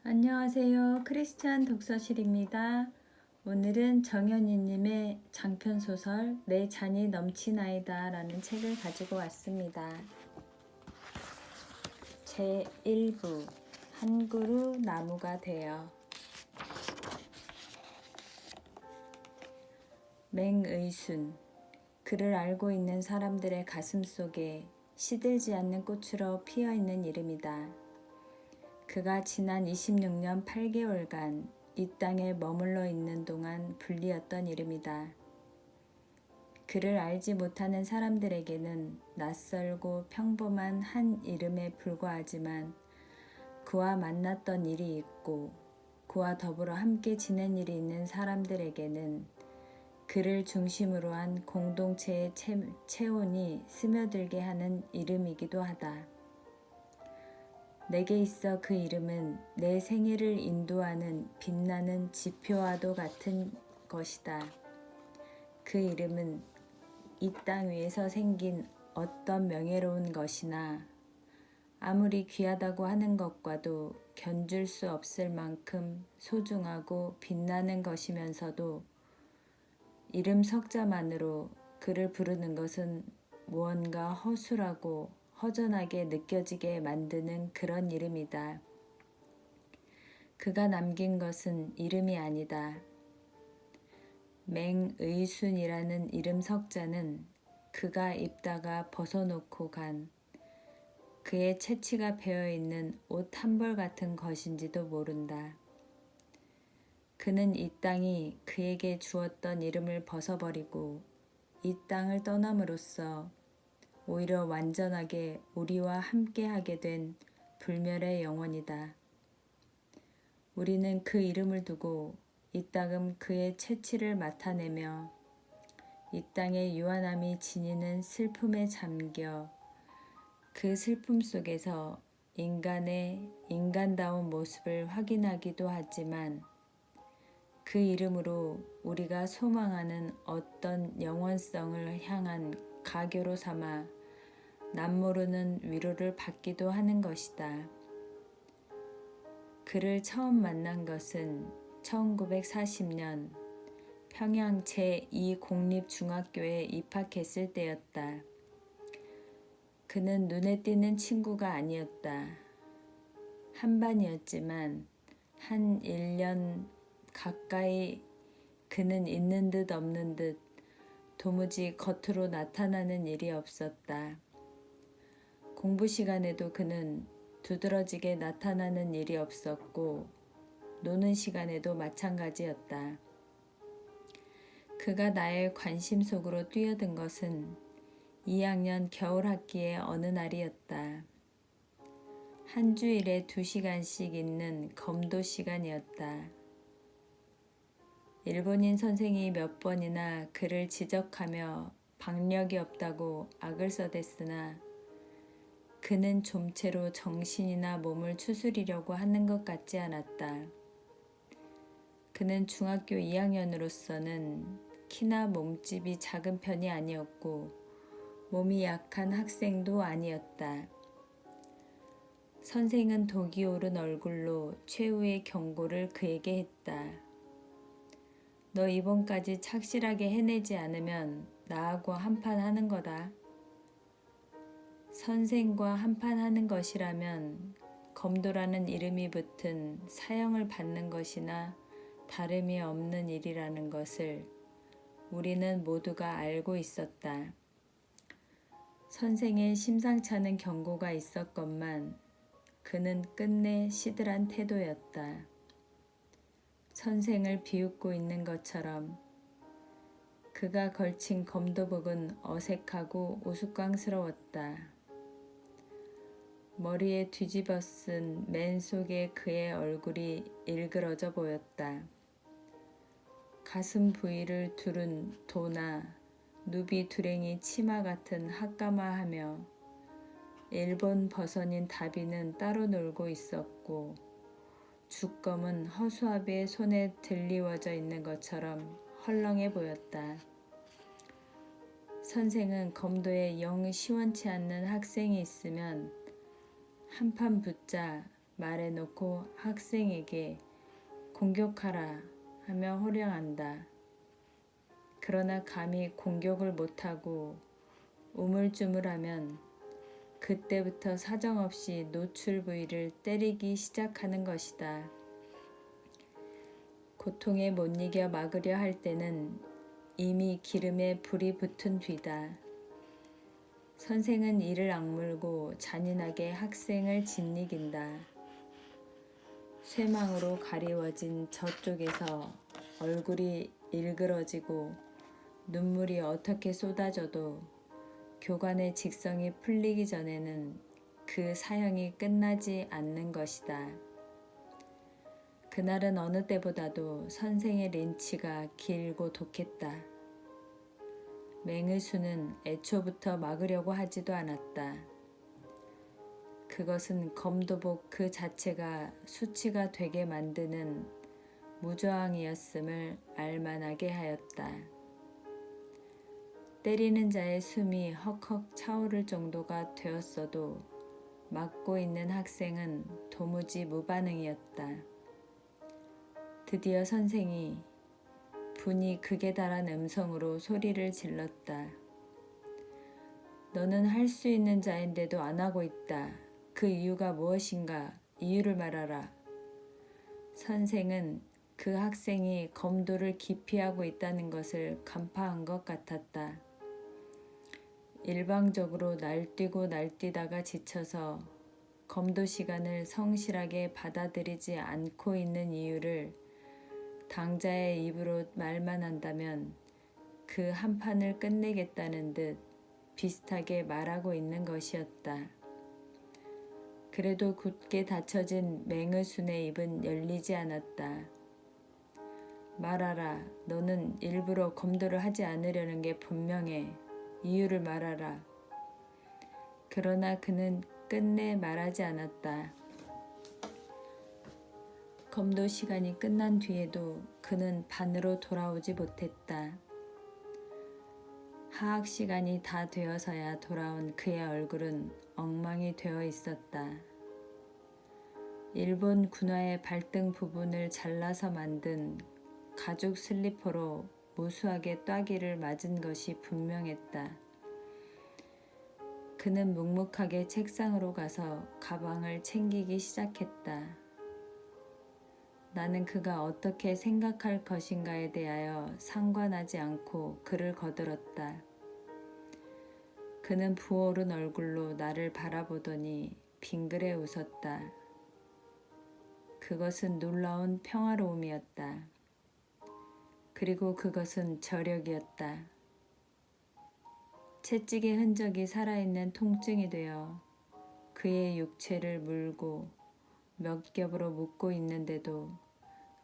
안녕하세요. 크리스찬 독서실입니다. 오늘은 정현이님의 장편소설 내 잔이 넘치나이다 라는 책을 가지고 왔습니다. 제1부 한 그루 나무가 되어. 맹의순. 그를 알고 있는 사람들의 가슴 속에 시들지 않는 꽃으로 피어있는 이름이다. 그가 지난 26년 8개월간 이 땅에 머물러 있는 동안 불리었던 이름이다. 그를 알지 못하는 사람들에게는 낯설고 평범한 한 이름에 불과하지만 그와 만났던 일이 있고 그와 더불어 함께 지낸 일이 있는 사람들에게는 그를 중심으로 한 공동체의 체온이 스며들게 하는 이름이기도 하다. 내게 있어 그 이름은 내 생애를 인도하는 빛나는 지표와도 같은 것이다. 그 이름은 이 땅 위에서 생긴 어떤 명예로운 것이나 아무리 귀하다고 하는 것과도 견줄 수 없을 만큼 소중하고 빛나는 것이면서도 이름 석자만으로 그를 부르는 것은 무언가 허술하고 허전하게 느껴지게 만드는 그런 이름이다. 그가 남긴 것은 이름이 아니다. 맹의순이라는 이름 석자는 그가 입다가 벗어놓고 간 그의 채취가 배어있는 옷 한 벌 같은 것인지도 모른다. 그는 이 땅이 그에게 주었던 이름을 벗어버리고 이 땅을 떠남으로써 오히려 완전하게 우리와 함께하게 된 불멸의 영혼이다. 우리는 그 이름을 두고 이따금 그의 채취를 맡아내며 이 땅의 유한함이 지니는 슬픔에 잠겨 그 슬픔 속에서 인간의 인간다운 모습을 확인하기도 하지만 그 이름으로 우리가 소망하는 어떤 영원성을 향한 가교로 삼아 남모르는 위로를 받기도 하는 것이다. 그를 처음 만난 것은 1940년 평양 제2공립중학교에 입학했을 때였다. 그는 눈에 띄는 친구가 아니었다. 한 반이었지만 한 1년 가까이 그는 있는 듯 없는 듯 도무지 겉으로 나타나는 일이 없었다. 공부 시간에도 그는 두드러지게 나타나는 일이 없었고 노는 시간에도 마찬가지였다. 그가 나의 관심 속으로 뛰어든 것은 2학년 겨울 학기의 어느 날이었다. 한 주일에 2시간씩 있는 검도 시간이었다. 일본인 선생이 몇 번이나 그를 지적하며 박력이 없다고 악을 써댔으나 그는 좀채로 정신이나 몸을 추스리려고 하는 것 같지 않았다. 그는 중학교 2학년으로서는 키나 몸집이 작은 편이 아니었고 몸이 약한 학생도 아니었다. 선생은 독이 오른 얼굴로 최후의 경고를 그에게 했다. 너 이번까지 착실하게 해내지 않으면 나하고 한판 하는 거다. 선생과 한판 하는 것이라면 검도라는 이름이 붙은 사형을 받는 것이나 다름이 없는 일이라는 것을 우리는 모두가 알고 있었다. 선생의 심상찮은 경고가 있었건만 그는 끝내 시들한 태도였다. 선생을 비웃고 있는 것처럼 그가 걸친 검도복은 어색하고 우스꽝스러웠다. 머리에 뒤집어 쓴 맨 속에 그의 얼굴이 일그러져 보였다. 가슴 부위를 두른 도나 누비 두랭이 치마 같은 핫가마하며 일본 버선인 다비는 따로 놀고 있었고 주검은 허수아비의 손에 들리워져 있는 것처럼 헐렁해 보였다. 선생은 검도에 영 시원치 않는 학생이 있으면 한판 붙자 말해놓고 학생에게 공격하라 하며 호령한다. 그러나 감히 공격을 못하고 우물쭈물하면 그때부터 사정없이 노출 부위를 때리기 시작하는 것이다. 고통에 못 이겨 막으려 할 때는 이미 기름에 불이 붙은 뒤다. 선생은 이를 악물고 잔인하게 학생을 짓이긴다. 쇠망으로 가리워진 저쪽에서 얼굴이 일그러지고 눈물이 어떻게 쏟아져도 교관의 직성이 풀리기 전에는 그 사형이 끝나지 않는 것이다. 그날은 어느 때보다도 선생의 린치가 길고 독했다. 맹의수는 애초부터 막으려고 하지도 않았다. 그것은 검도복 그 자체가 수치가 되게 만드는 무저항이었음을 알만하게 하였다. 때리는 자의 숨이 헉헉 차오를 정도가 되었어도 막고 있는 학생은 도무지 무반응이었다. 드디어 선생이 분이 극에 달한 음성으로 소리를 질렀다. 너는 할 수 있는 자인데도 안 하고 있다. 그 이유가 무엇인가? 이유를 말하라. 선생은 그 학생이 검도를 기피하고 있다는 것을 간파한 것 같았다. 일방적으로 날뛰고 날뛰다가 지쳐서 검도 시간을 성실하게 받아들이지 않고 있는 이유를 당자의 입으로 말만 한다면 그 한 판을 끝내겠다는 듯 비슷하게 말하고 있는 것이었다. 그래도 굳게 닫혀진 맹의순의 입은 열리지 않았다. 말하라. 너는 일부러 검도를 하지 않으려는 게 분명해. 이유를 말하라. 그러나 그는 끝내 말하지 않았다. 검도 시간이 끝난 뒤에도 그는 반으로 돌아오지 못했다. 하학 시간이 다 되어서야 돌아온 그의 얼굴은 엉망이 되어 있었다. 일본 군화의 발등 부분을 잘라서 만든 가죽 슬리퍼로 무수하게 ጧ기를 맞은 것이 분명했다. 그는 묵묵하게 책상으로 가서 가방을 챙기기 시작했다. 나는 그가 어떻게 생각할 것인가에 대하여 상관하지 않고 그를 거들었다. 그는 부어오른 얼굴로 나를 바라보더니 빙그레 웃었다. 그것은 놀라운 평화로움이었다. 그리고 그것은 저력이었다. 채찍의 흔적이 살아있는 통증이 되어 그의 육체를 물고 몇 겹으로 묶고 있는데도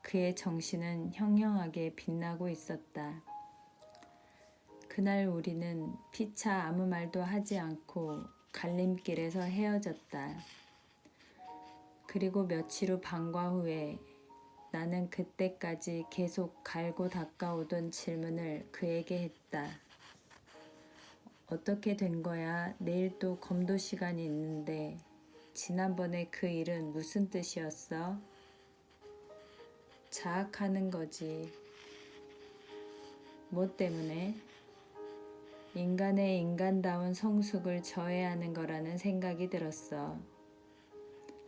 그의 정신은 형형하게 빛나고 있었다. 그날 우리는 피차 아무 말도 하지 않고 갈림길에서 헤어졌다. 그리고 며칠 후 방과 후에 나는 그때까지 계속 갈고 닦아오던 질문을 그에게 했다. 어떻게 된 거야? 내일 또 검도 시간이 있는데 지난번에 그 일은 무슨 뜻이었어? 자학하는 거지. 뭐 때문에? 인간의 인간다운 성숙을 저해하는 거라는 생각이 들었어.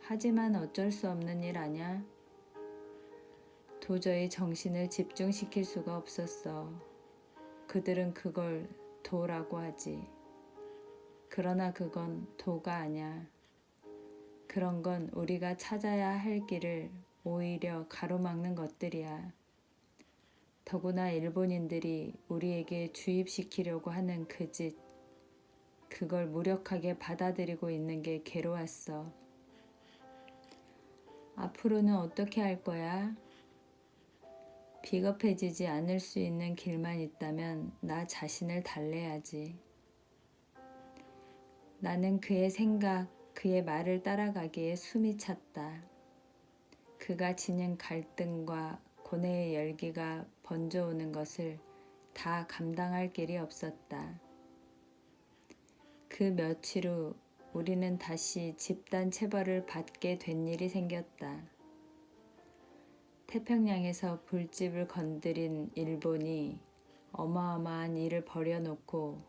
하지만 어쩔 수 없는 일 아냐? 도저히 정신을 집중시킬 수가 없었어. 그들은 그걸 도라고 하지. 그러나 그건 도가 아냐. 그런 건 우리가 찾아야 할 길을 오히려 가로막는 것들이야. 더구나 일본인들이 우리에게 주입시키려고 하는 그 짓, 그걸 무력하게 받아들이고 있는 게 괴로웠어. 앞으로는 어떻게 할 거야? 비겁해지지 않을 수 있는 길만 있다면 나 자신을 달래야지. 나는 그의 생각, 그의 말을 따라가기에 숨이 찼다. 그가 지닌 갈등과 고뇌의 열기가 번져오는 것을 다 감당할 길이 없었다. 그 며칠 후 우리는 다시 집단 체벌을 받게 된 일이 생겼다. 태평양에서 불집을 건드린 일본이 어마어마한 일을 벌여놓고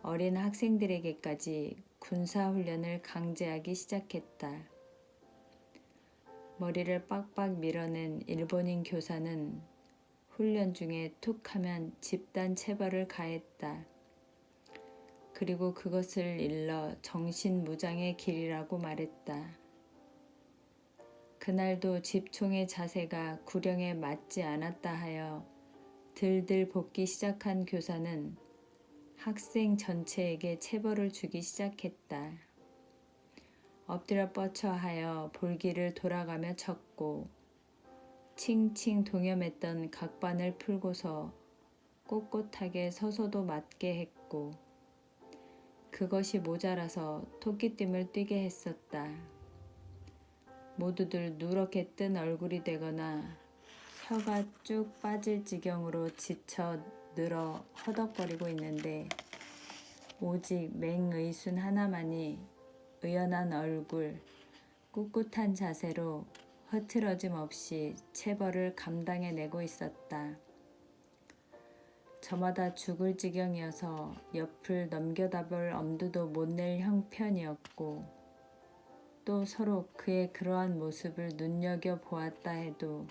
어린 학생들에게까지 군사훈련을 강제하기 시작했다. 머리를 빡빡 밀어낸 일본인 교사는 훈련 중에 툭 하면 집단 체벌을 가했다. 그리고 그것을 일러 정신무장의 길이라고 말했다. 그날도 집총의 자세가 구령에 맞지 않았다 하여 들들 볶기 시작한 교사는 학생 전체에게 체벌을 주기 시작했다. 엎드려 뻗쳐 하여 볼기를 돌아가며 쳤고 칭칭 동여맸던 각반을 풀고서 꼿꼿하게 서서도 맞게 했고 그것이 모자라서 토끼띠을 뛰게 했었다. 모두들 누렇게 뜬 얼굴이 되거나 혀가 쭉 빠질 지경으로 지쳐 늘어 허덕거리고 있는데 오직 맹의순 하나만이 의연한 얼굴, 꿋꿋한 자세로 흐트러짐 없이 체벌을 감당해내고 있었다. 저마다 죽을 지경이어서 옆을 넘겨다볼 엄두도 못 낼 형편이었고 또 서로 그의 그러한 모습을 눈여겨보았다 해도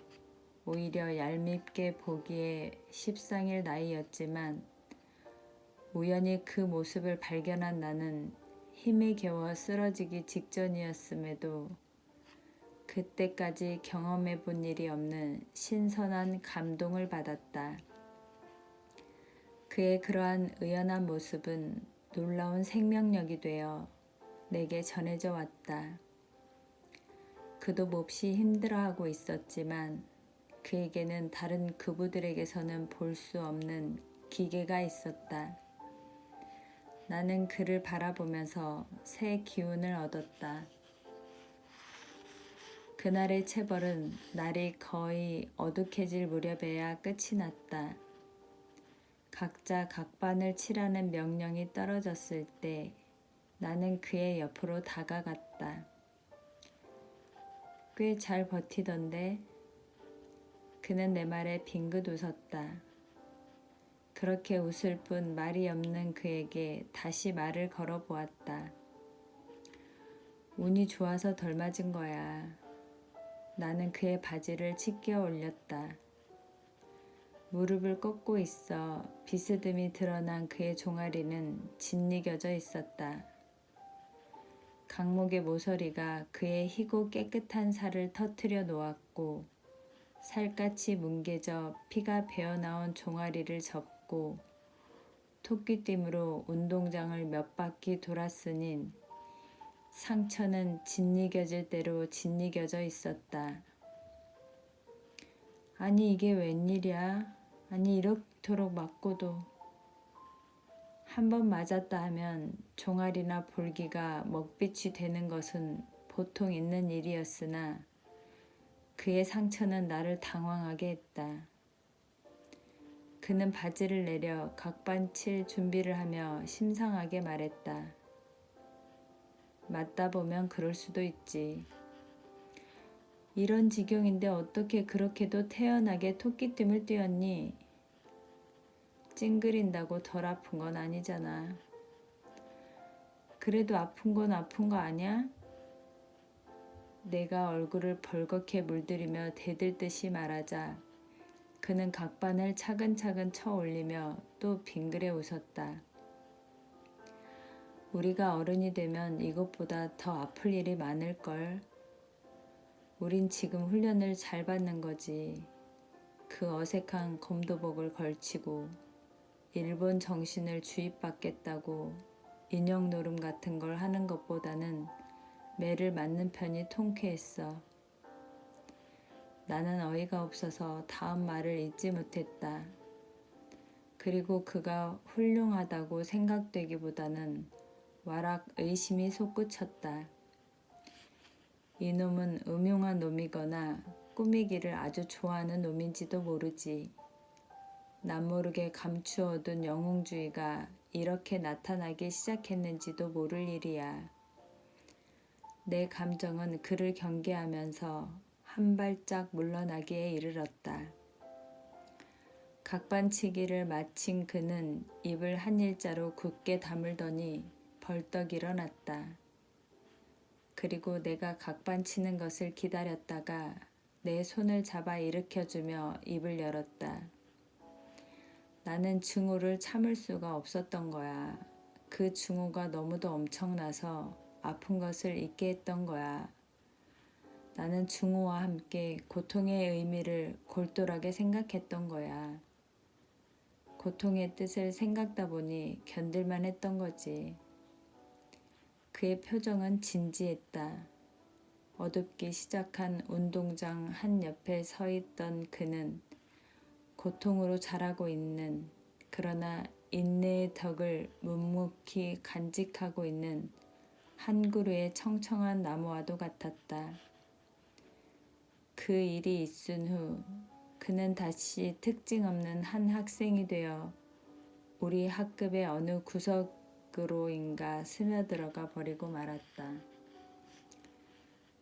오히려 얄밉게 보기에 십상일 나이였지만 우연히 그 모습을 발견한 나는 힘에 겨워 쓰러지기 직전이었음에도 그때까지 경험해 본 일이 없는 신선한 감동을 받았다. 그의 그러한 의연한 모습은 놀라운 생명력이 되어 내게 전해져 왔다. 그도 몹시 힘들어하고 있었지만 그에게는 다른 그부들에게서는 볼 수 없는 기계가 있었다. 나는 그를 바라보면서 새 기운을 얻었다. 그날의 체벌은 날이 거의 어둑해질 무렵에야 끝이 났다. 각자 각반을 치라는 명령이 떨어졌을 때 나는 그의 옆으로 다가갔다. 꽤 잘 버티던데? 그는 내 말에 빙긋 웃었다. 그렇게 웃을 뿐 말이 없는 그에게 다시 말을 걸어보았다. 운이 좋아서 덜 맞은 거야. 나는 그의 바지를 치켜 올렸다. 무릎을 꺾고 있어 비스듬히 드러난 그의 종아리는 짓이겨져 있었다. 강목의 모서리가 그의 희고 깨끗한 살을 터트려 놓았고 살갗이 뭉개져 피가 배어나온 종아리를 접고 토끼띠으로 운동장을 몇 바퀴 돌았으니 상처는 짓이겨질 대로 짓이겨져 있었다. 아니 이게 웬일이야? 아니 이렇도록 맞고도. 한 번 맞았다 하면 종아리나 볼기가 먹빛이 되는 것은 보통 있는 일이었으나 그의 상처는 나를 당황하게 했다. 그는 바지를 내려 각반 칠 준비를 하며 심상하게 말했다. 맞다 보면 그럴 수도 있지. 이런 지경인데 어떻게 그렇게도 태연하게 토끼띠을 뛰었니? 찡그린다고 덜 아픈 건 아니잖아. 그래도 아픈 건 아픈 거 아니야? 내가 얼굴을 벌겋게 물들이며 대들듯이 말하자 그는 각반을 차근차근 쳐 올리며 또 빙그레 웃었다. 우리가 어른이 되면 이것보다 더 아플 일이 많을걸. 우린 지금 훈련을 잘 받는 거지. 그 어색한 검도복을 걸치고 일본 정신을 주입받겠다고 인형 노름 같은 걸 하는 것보다는 매를 맞는 편이 통쾌했어. 나는 어이가 없어서 다음 말을 잊지 못했다. 그리고 그가 훌륭하다고 생각되기보다는 와락 의심이 솟구쳤다. 이놈은 음흉한 놈이거나 꾸미기를 아주 좋아하는 놈인지도 모르지. 남모르게 감추어둔 영웅주의가 이렇게 나타나기 시작했는지도 모를 일이야. 내 감정은 그를 경계하면서 한 발짝 물러나기에 이르렀다. 각반치기를 마친 그는 입을 한 일자로 굳게 다물더니 벌떡 일어났다. 그리고 내가 각반치는 것을 기다렸다가 내 손을 잡아 일으켜주며 입을 열었다. 나는 증오를 참을 수가 없었던 거야. 그 증오가 너무도 엄청나서 아픈 것을 잊게 했던 거야. 나는 증오와 함께 고통의 의미를 골똘하게 생각했던 거야. 고통의 뜻을 생각다 보니 견딜만 했던 거지. 그의 표정은 진지했다. 어둡기 시작한 운동장 한 옆에 서 있던 그는 고통으로 자라고 있는, 그러나 인내의 덕을 묵묵히 간직하고 있는 한 그루의 청청한 나무와도 같았다. 그 일이 있은 후 그는 다시 특징 없는 한 학생이 되어 우리 학급의 어느 구석으로인가 스며들어가 버리고 말았다.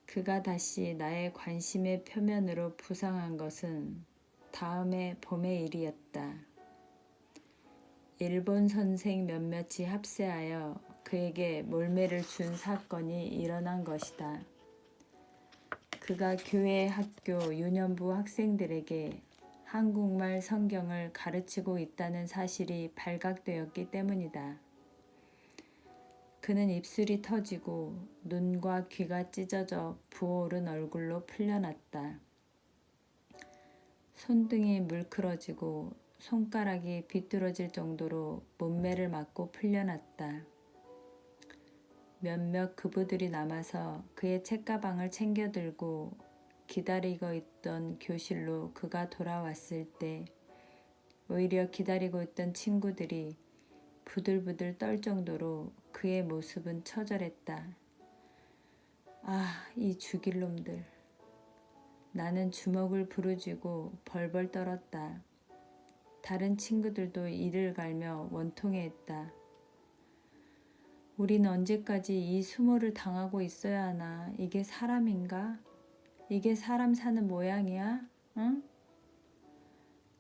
그가 다시 나의 관심의 표면으로 부상한 것은 다음해 봄의 일이었다. 일본 선생 몇몇이 합세하여 그에게 몰매를 준 사건이 일어난 것이다. 그가 교회 학교 유년부 학생들에게 한국말 성경을 가르치고 있다는 사실이 발각되었기 때문이다. 그는 입술이 터지고 눈과 귀가 찢어져 부어오른 얼굴로 풀려났다. 손등이 물크러지고 손가락이 비뚤어질 정도로 몸매를 맞고 풀려났다. 몇몇 그부들이 남아서 그의 책가방을 챙겨 들고 기다리고 있던 교실로 그가 돌아왔을 때 오히려 기다리고 있던 친구들이 부들부들 떨 정도로 그의 모습은 처절했다. 아, 이 죽일 놈들. 나는 주먹을 부르짖고 벌벌 떨었다. 다른 친구들도 이를 갈며 원통해했다. 우린 언제까지 이 수모를 당하고 있어야 하나? 이게 사람인가? 이게 사람 사는 모양이야? 응?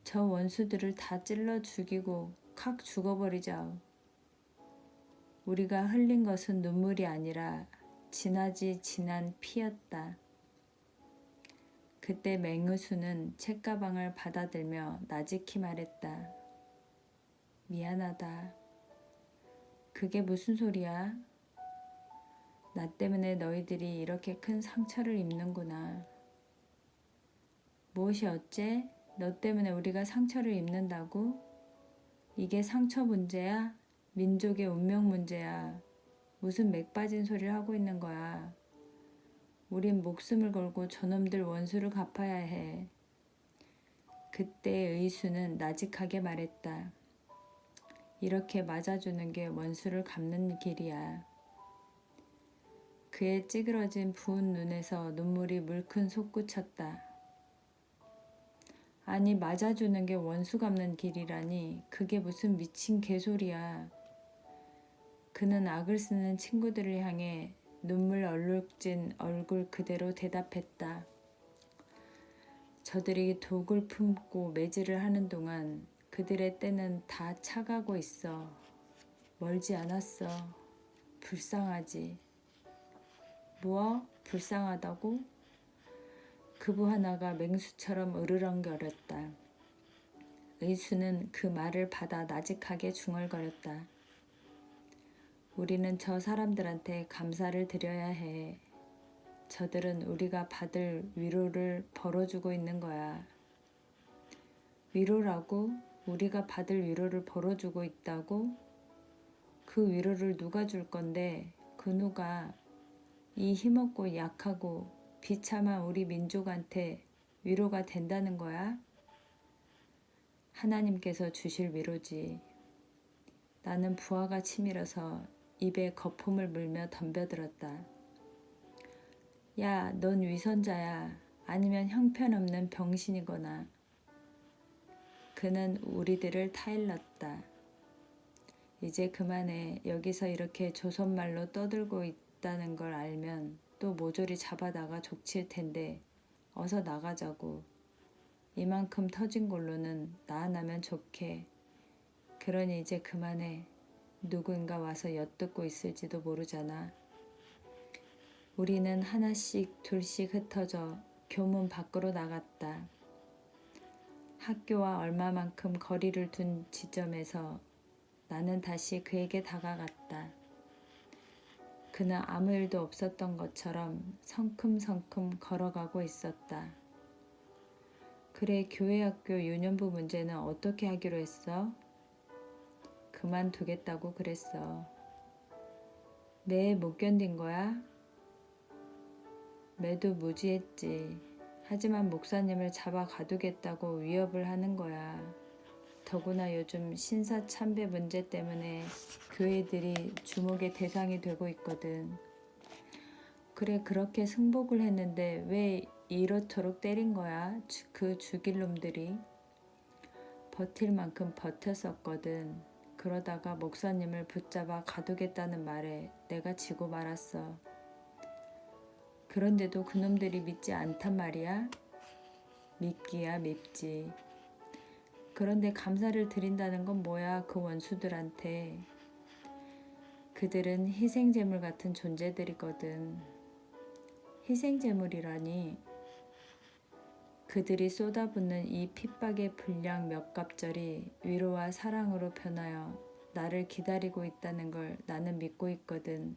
저 원수들을 다 찔러 죽이고 칵 죽어버리자. 우리가 흘린 것은 눈물이 아니라 지나지 지난 피였다. 그때 맹의수는 책가방을 받아들며 나직히 말했다. 미안하다. 그게 무슨 소리야? 나 때문에 너희들이 이렇게 큰 상처를 입는구나. 무엇이 어째? 너 때문에 우리가 상처를 입는다고? 이게 상처 문제야? 민족의 운명 문제야. 무슨 맥 빠진 소리를 하고 있는 거야. 우린 목숨을 걸고 저놈들 원수를 갚아야 해. 그때 의수는 나직하게 말했다. 이렇게 맞아주는 게 원수를 갚는 길이야. 그의 찌그러진 부은 눈에서 눈물이 물큰 솟구쳤다. 아니, 맞아주는 게 원수 갚는 길이라니 그게 무슨 미친 개소리야. 그는 악을 쓰는 친구들을 향해 눈물 얼룩진 얼굴 그대로 대답했다. 저들이 독을 품고 매질을 하는 동안 그들의 때는 다 차가고 있어. 멀지 않았어. 불쌍하지. 뭐? 불쌍하다고? 그부 하나가 맹수처럼 으르렁거렸다. 의수는 그 말을 받아 나직하게 중얼거렸다. 우리는 저 사람들한테 감사를 드려야 해. 저들은 우리가 받을 위로를 벌어주고 있는 거야. 위로라고? 우리가 받을 위로를 벌어주고 있다고? 그 위로를 누가 줄 건데 그 누가 이 힘없고 약하고 비참한 우리 민족한테 위로가 된다는 거야? 하나님께서 주실 위로지. 나는 부하가 치밀어서 입에 거품을 물며 덤벼들었다. 야, 넌 위선자야. 아니면 형편없는 병신이거나. 그는 우리들을 타일렀다. 이제 그만해. 여기서 이렇게 조선말로 떠들고 있다는 걸 알면 또 모조리 잡아다가 족칠 텐데 어서 나가자고. 이만큼 터진 걸로는 나아나면 좋게. 그러니 이제 그만해. 누군가 와서 엿듣고 있을지도 모르잖아. 우리는 하나씩 둘씩 흩어져 교문 밖으로 나갔다. 학교와 얼마만큼 거리를 둔 지점에서 나는 다시 그에게 다가갔다. 그는 아무 일도 없었던 것처럼 성큼성큼 걸어가고 있었다. 그래, 교회 학교 유년부 문제는 어떻게 하기로 했어? 그만두겠다고 그랬어. 네, 못 견딘 거야? 매도 무지했지. 하지만 목사님을 잡아 가두겠다고 위협을 하는 거야. 더구나 요즘 신사참배 문제 때문에 교회들이 주목의 대상이 되고 있거든. 그래, 그렇게 승복을 했는데 왜 이렇도록 때린 거야? 그 죽일 놈들이. 버틸 만큼 버텼었거든. 그러다가 목사님을 붙잡아 가두겠다는 말에 내가 지고 말았어. 그런데도 그놈들이 믿지 않단 말이야? 믿기야 밉지. 그런데 감사를 드린다는 건 뭐야, 그 원수들한테. 그들은 희생제물 같은 존재들이거든. 희생제물이라니. 그들이 쏟아붓는 이 핍박의 분량 몇 갑절이 위로와 사랑으로 변하여 나를 기다리고 있다는 걸 나는 믿고 있거든.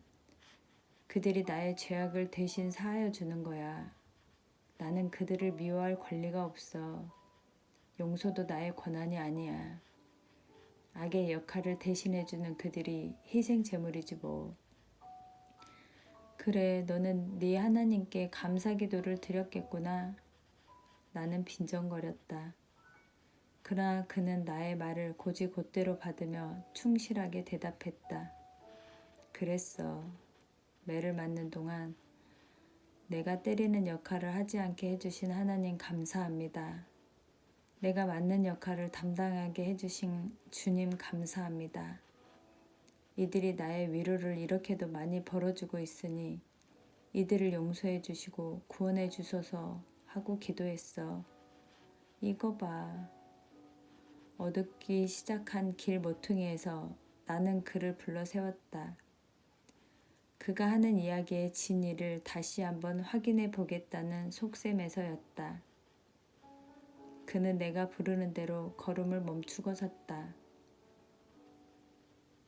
그들이 나의 죄악을 대신 사하여 주는 거야. 나는 그들을 미워할 권리가 없어. 용서도 나의 권한이 아니야. 악의 역할을 대신해주는 그들이 희생제물이지 뭐. 그래, 너는 네 하나님께 감사기도를 드렸겠구나. 나는 빈정거렸다. 그러나 그는 나의 말을 곧이곧대로 받으며 충실하게 대답했다. 그랬어. 매를 맞는 동안 내가 때리는 역할을 하지 않게 해주신 하나님 감사합니다. 내가 맞는 역할을 담당하게 해주신 주님 감사합니다. 이들이 나의 위로를 이렇게도 많이 벌어주고 있으니 이들을 용서해 주시고 구원해 주소서 하고 기도했어. 이거 봐. 어둡기 시작한 길 모퉁이에서 나는 그를 불러 세웠다. 그가 하는 이야기의 진위를 다시 한번 확인해 보겠다는 속셈에서였다. 그는 내가 부르는 대로 걸음을 멈추고 섰다.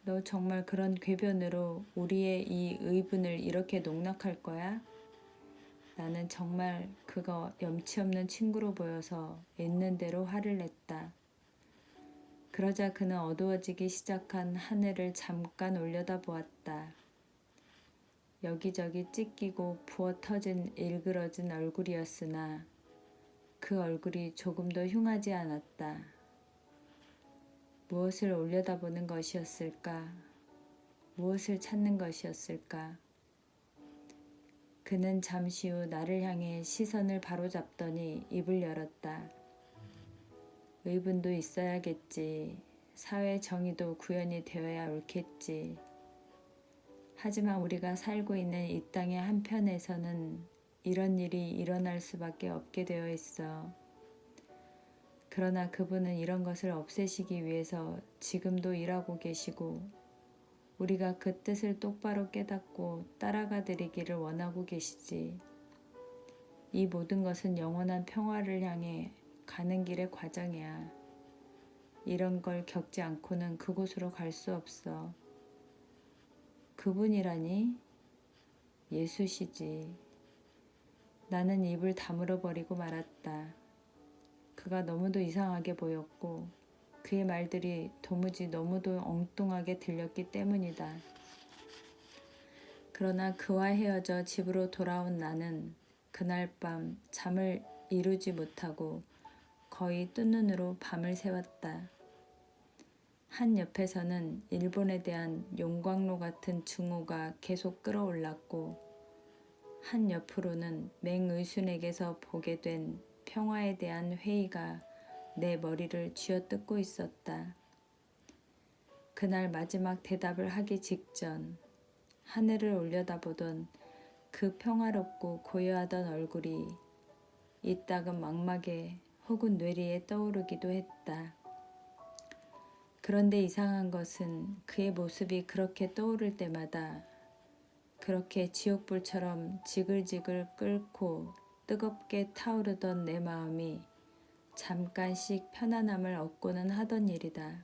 너 정말 그런 궤변으로 우리의 이 의분을 이렇게 농락할 거야? 나는 정말 그가 염치 없는 친구로 보여서 있는 대로 화를 냈다. 그러자 그는 어두워지기 시작한 하늘을 잠깐 올려다보았다. 여기저기 찢기고 부어터진 일그러진 얼굴이었으나 그 얼굴이 조금도 흉하지 않았다. 무엇을 올려다보는 것이었을까? 무엇을 찾는 것이었을까? 그는 잠시 후 나를 향해 시선을 바로잡더니 입을 열었다. 의분도 있어야겠지. 사회 정의도 구현이 되어야 옳겠지. 하지만 우리가 살고 있는 이 땅의 한편에서는 이런 일이 일어날 수밖에 없게 되어 있어. 그러나 그분은 이런 것을 없애시기 위해서 지금도 일하고 계시고 우리가 그 뜻을 똑바로 깨닫고 따라가 드리기를 원하고 계시지. 이 모든 것은 영원한 평화를 향해 가는 길의 과정이야. 이런 걸 겪지 않고는 그곳으로 갈 수 없어. 그분이라니? 예수시지. 나는 입을 다물어 버리고 말았다. 그가 너무도 이상하게 보였고 그의 말들이 도무지 너무도 엉뚱하게 들렸기 때문이다. 그러나 그와 헤어져 집으로 돌아온 나는 그날 밤 잠을 이루지 못하고 거의 뜬 눈으로 밤을 새웠다. 한 옆에서는 일본에 대한 용광로 같은 증오가 계속 끌어올랐고 한 옆으로는 맹의순에게서 보게 된 평화에 대한 회의가 내 머리를 쥐어뜯고 있었다. 그날 마지막 대답을 하기 직전 하늘을 올려다보던 그 평화롭고 고요하던 얼굴이 이따금 망막에 혹은 뇌리에 떠오르기도 했다. 그런데 이상한 것은 그의 모습이 그렇게 떠오를 때마다 그렇게 지옥불처럼 지글지글 끓고 뜨겁게 타오르던 내 마음이 잠깐씩 편안함을 얻고는 하던 일이다.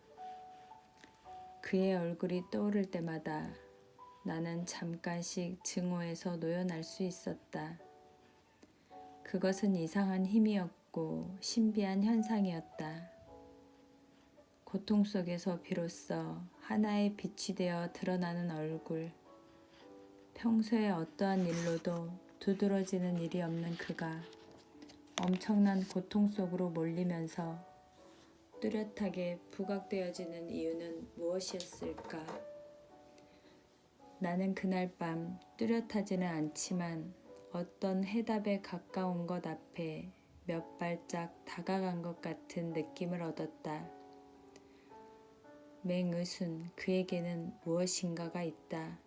그의 얼굴이 떠오를 때마다 나는 잠깐씩 증오에서 놓여날 수 있었다. 그것은 이상한 힘이었고 신비한 현상이었다. 고통 속에서 비로소 하나의 빛이 되어 드러나는 얼굴. 평소에 어떠한 일로도 두드러지는 일이 없는 그가 엄청난 고통 속으로 몰리면서 뚜렷하게 부각되어지는 이유는 무엇이었을까? 나는 그날 밤 뚜렷하지는 않지만 어떤 해답에 가까운 것 앞에 몇 발짝 다가간 것 같은 느낌을 얻었다. 맹의순 그에게는 무엇인가가 있다.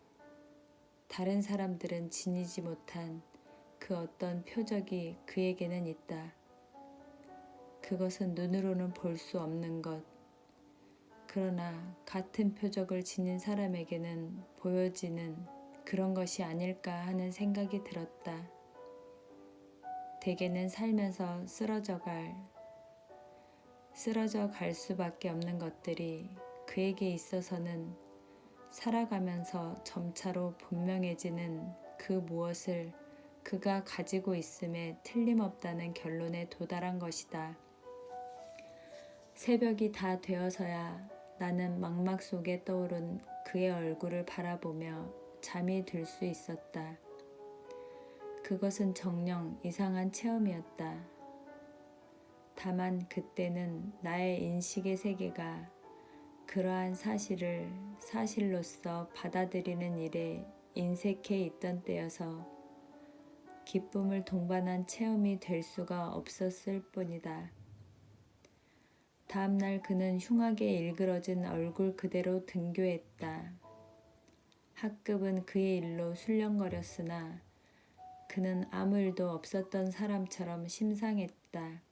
다른 사람들은 지니지 못한 그 어떤 표적이 그에게는 있다. 그것은 눈으로는 볼 수 없는 것. 그러나 같은 표적을 지닌 사람에게는 보여지는 그런 것이 아닐까 하는 생각이 들었다. 대개는 살면서 쓰러져 갈 수밖에 없는 것들이 그에게 있어서는 살아가면서 점차로 분명해지는 그 무엇을 그가 가지고 있음에 틀림없다는 결론에 도달한 것이다. 새벽이 다 되어서야 나는 망막 속에 떠오른 그의 얼굴을 바라보며 잠이 들 수 있었다. 그것은 정녕 이상한 체험이었다. 다만 그때는 나의 인식의 세계가 그러한 사실을 사실로서 받아들이는 일에 인색해 있던 때여서 기쁨을 동반한 체험이 될 수가 없었을 뿐이다. 다음날 그는 흉하게 일그러진 얼굴 그대로 등교했다. 학급은 그의 일로 술렁거렸으나 그는 아무 일도 없었던 사람처럼 심상했다.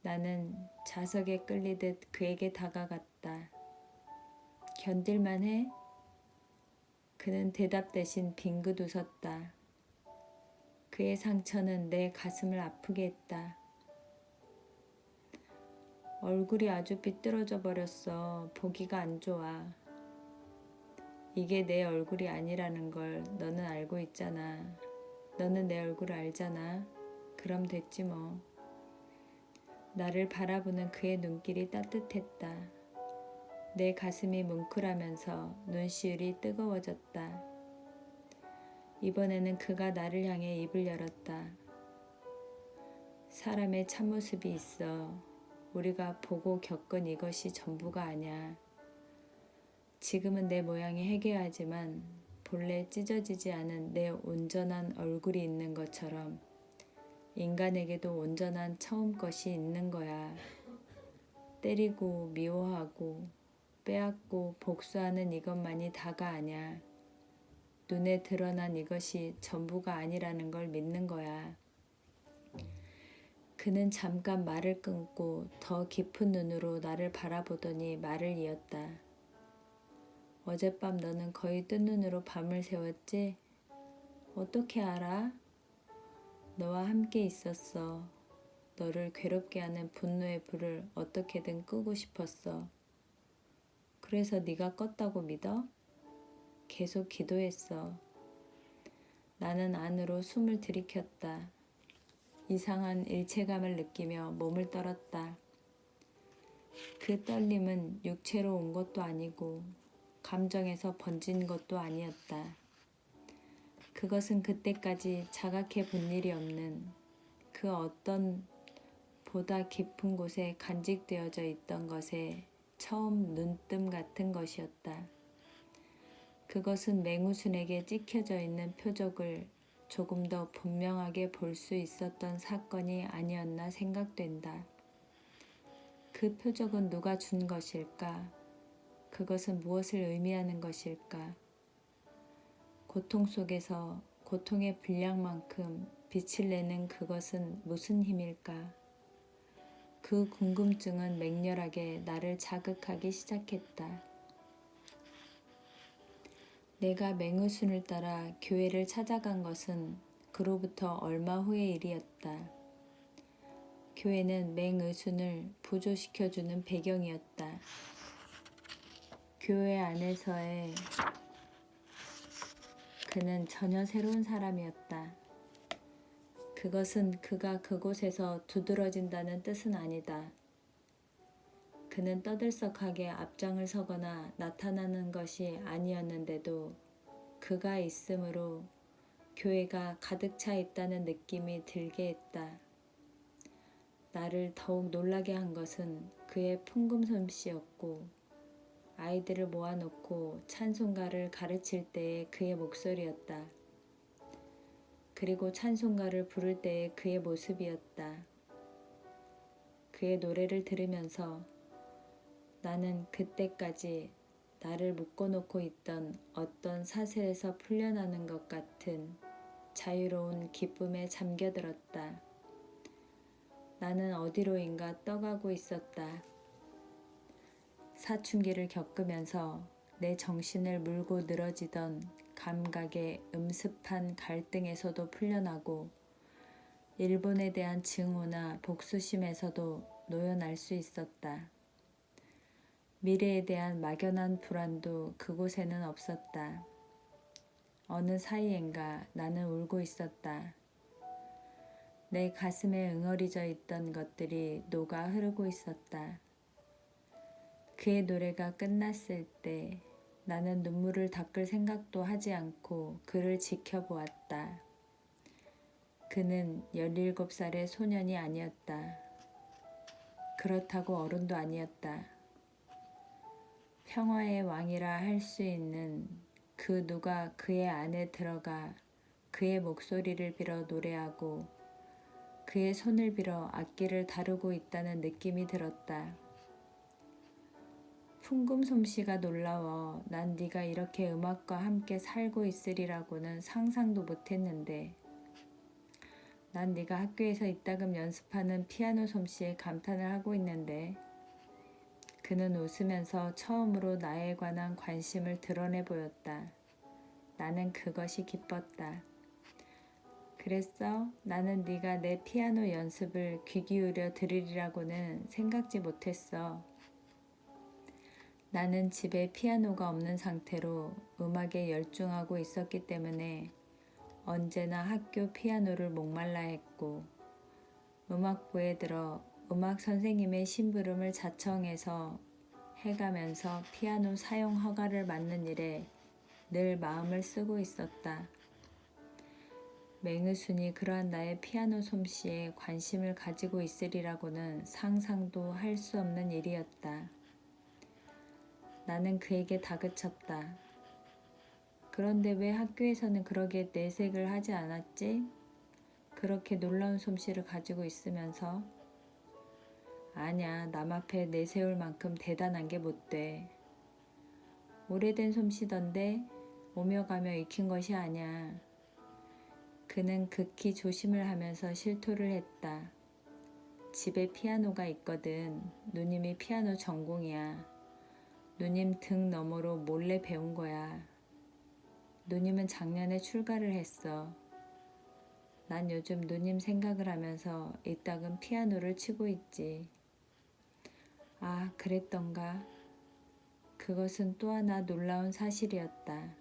나는 자석에 끌리듯 그에게 다가갔다. 견딜만 해? 그는 대답 대신 빙긋 웃었다. 그의 상처는 내 가슴을 아프게 했다. 얼굴이 아주 삐뚤어져 버렸어. 보기가 안 좋아. 이게 내 얼굴이 아니라는 걸 너는 알고 있잖아. 너는 내 얼굴을 알잖아. 그럼 됐지 뭐. 나를 바라보는 그의 눈길이 따뜻했다. 내 가슴이 뭉클하면서 눈시울이 뜨거워졌다. 이번에는 그가 나를 향해 입을 열었다. 사람의 참모습이 있어. 우리가 보고 겪은 이것이 전부가 아니야. 지금은 내 모양이 해괴하지만 본래 찢어지지 않은 내 온전한 얼굴이 있는 것처럼 인간에게도 온전한 처음 것이 있는 거야. 때리고 미워하고 빼앗고 복수하는 이것만이 다가 아니야. 눈에 드러난 이것이 전부가 아니라는 걸 믿는 거야. 그는 잠깐 말을 끊고 더 깊은 눈으로 나를 바라보더니 말을 이었다. 어젯밤 너는 거의 뜬 눈으로 밤을 새웠지? 어떻게 알아? 너와 함께 있었어. 너를 괴롭게 하는 분노의 불을 어떻게든 끄고 싶었어. 그래서 네가 껐다고 믿어? 계속 기도했어. 나는 안으로 숨을 들이켰다. 이상한 일체감을 느끼며 몸을 떨었다. 그 떨림은 육체로 온 것도 아니고 감정에서 번진 것도 아니었다. 그것은 그때까지 자각해 본 일이 없는 그 어떤 보다 깊은 곳에 간직되어져 있던 것의 처음 눈뜸 같은 것이었다. 그것은 맹우순에게 찍혀져 있는 표적을 조금 더 분명하게 볼 수 있었던 사건이 아니었나 생각된다. 그 표적은 누가 준 것일까? 그것은 무엇을 의미하는 것일까? 고통 속에서 고통의 분량만큼 빛을 내는 그것은 무슨 힘일까? 그 궁금증은 맹렬하게 나를 자극하기 시작했다. 내가 맹의순을 따라 교회를 찾아간 것은 그로부터 얼마 후의 일이었다. 교회는 맹의순을 부조시켜주는 배경이었다. 교회 안에서의 그는 전혀 새로운 사람이었다. 그것은 그가 그곳에서 두드러진다는 뜻은 아니다. 그는 떠들썩하게 앞장을 서거나 나타나는 것이 아니었는데도 그가 있으므로 교회가 가득 차 있다는 느낌이 들게 했다. 나를 더욱 놀라게 한 것은 그의 풍금솜씨였고 아이들을 모아놓고 찬송가를 가르칠 때의 그의 목소리였다. 그리고 찬송가를 부를 때의 그의 모습이었다. 그의 노래를 들으면서 나는 그때까지 나를 묶어놓고 있던 어떤 사슬에서 풀려나는 것 같은 자유로운 기쁨에 잠겨들었다. 나는 어디로인가 떠가고 있었다. 사춘기를 겪으면서 내 정신을 물고 늘어지던 감각의 음습한 갈등에서도 풀려나고 일본에 대한 증오나 복수심에서도 놓여날 수 있었다. 미래에 대한 막연한 불안도 그곳에는 없었다. 어느 사이엔가 나는 울고 있었다. 내 가슴에 응어리져 있던 것들이 녹아 흐르고 있었다. 그의 노래가 끝났을 때 나는 눈물을 닦을 생각도 하지 않고 그를 지켜보았다. 그는 17살의 소년이 아니었다. 그렇다고 어른도 아니었다. 평화의 왕이라 할 수 있는 그 누가 그의 안에 들어가 그의 목소리를 빌어 노래하고 그의 손을 빌어 악기를 다루고 있다는 느낌이 들었다. 풍금솜씨가 놀라워 난 네가 이렇게 음악과 함께 살고 있으리라고는 상상도 못했는데 난 네가 학교에서 이따금 연습하는 피아노 솜씨에 감탄을 하고 있는데 그는 웃으면서 처음으로 나에 관한 관심을 드러내 보였다. 나는 그것이 기뻤다. 그랬어? 나는 네가 내 피아노 연습을 귀 기울여 들으리라고는 생각지 못했어. 나는 집에 피아노가 없는 상태로 음악에 열중하고 있었기 때문에 언제나 학교 피아노를 목말라 했고 음악부에 들어 음악 선생님의 심부름을 자청해서 해가면서 피아노 사용 허가를 받는 일에 늘 마음을 쓰고 있었다. 맹의순이 그러한 나의 피아노 솜씨에 관심을 가지고 있으리라고는 상상도 할 수 없는 일이었다. 나는 그에게 다그쳤다. 그런데 왜 학교에서는 그러게 내색을 하지 않았지? 그렇게 놀라운 솜씨를 가지고 있으면서 아냐, 남 앞에 내세울 만큼 대단한 게 못 돼. 오래된 솜씨던데 오며 가며 익힌 것이 아냐. 그는 극히 조심을 하면서 실토를 했다. 집에 피아노가 있거든. 누님이 피아노 전공이야. 누님 등 너머로 몰래 배운 거야. 누님은 작년에 출가를 했어. 난 요즘 누님 생각을 하면서 이따금 피아노를 치고 있지. 아, 그랬던가. 그것은 또 하나 놀라운 사실이었다.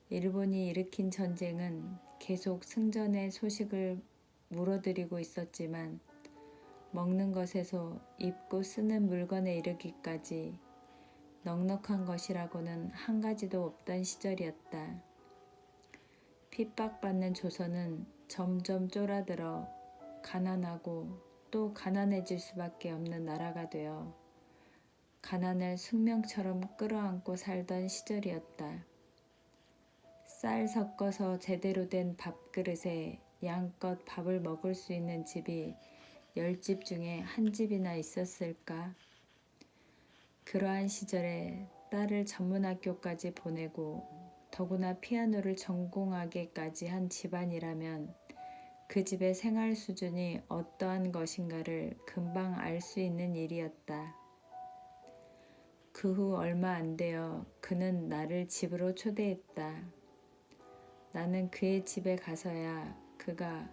일본이 일으킨 전쟁은 계속 승전의 소식을 물어들이고 있었지만 먹는 것에서 입고 쓰는 물건에 이르기까지 넉넉한 것이라고는 한 가지도 없던 시절이었다. 핍박받는 조선은 점점 쫄아들어 가난하고 또 가난해질 수밖에 없는 나라가 되어 가난을 숙명처럼 끌어안고 살던 시절이었다. 쌀 섞어서 제대로 된 밥그릇에 양껏 밥을 먹을 수 있는 집이 10집 중에 한 집이나 있었을까? 그러한 시절에 딸을 전문학교까지 보내고 더구나 피아노를 전공하게까지 한 집안이라면 그 집의 생활 수준이 어떠한 것인가를 금방 알 수 있는 일이었다. 그 후 얼마 안 되어 그는 나를 집으로 초대했다. 나는 그의 집에 가서야 그가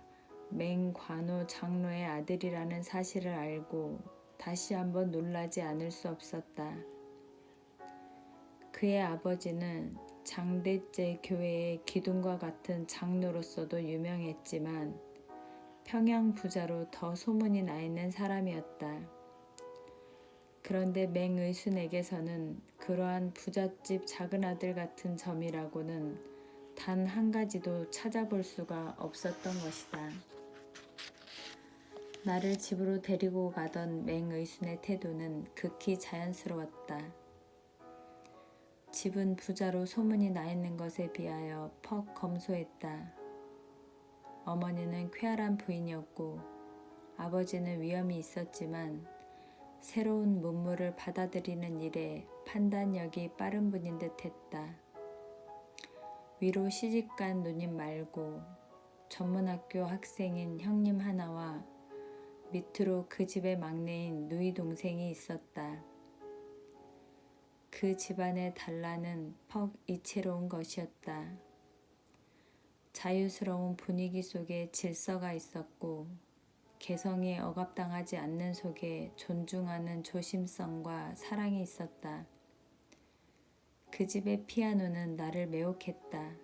맹관호 장로의 아들이라는 사실을 알고 다시 한번 놀라지 않을 수 없었다. 그의 아버지는 장대째 교회의 기둥과 같은 장로로서도 유명했지만 평양 부자로 더 소문이 나 있는 사람이었다. 그런데 맹의순에게서는 그러한 부잣집 작은아들 같은 점이라고는 단 한 가지도 찾아볼 수가 없었던 것이다. 나를 집으로 데리고 가던 맹의순의 태도는 극히 자연스러웠다. 집은 부자로 소문이 나 있는 것에 비하여 퍽 검소했다. 어머니는 쾌활한 부인이었고 아버지는 위험이 있었지만 새로운 문물을 받아들이는 일에 판단력이 빠른 분인 듯했다. 위로 시집간 누님 말고 전문학교 학생인 형님 하나와 밑으로 그 집의 막내인 누이 동생이 있었다. 그 집안의 단란은 퍽 이채로운 것이었다. 자유스러운 분위기 속에 질서가 있었고 개성이 억압당하지 않는 속에 존중하는 조심성과 사랑이 있었다. 그 집의 피아노는 나를 매혹했다.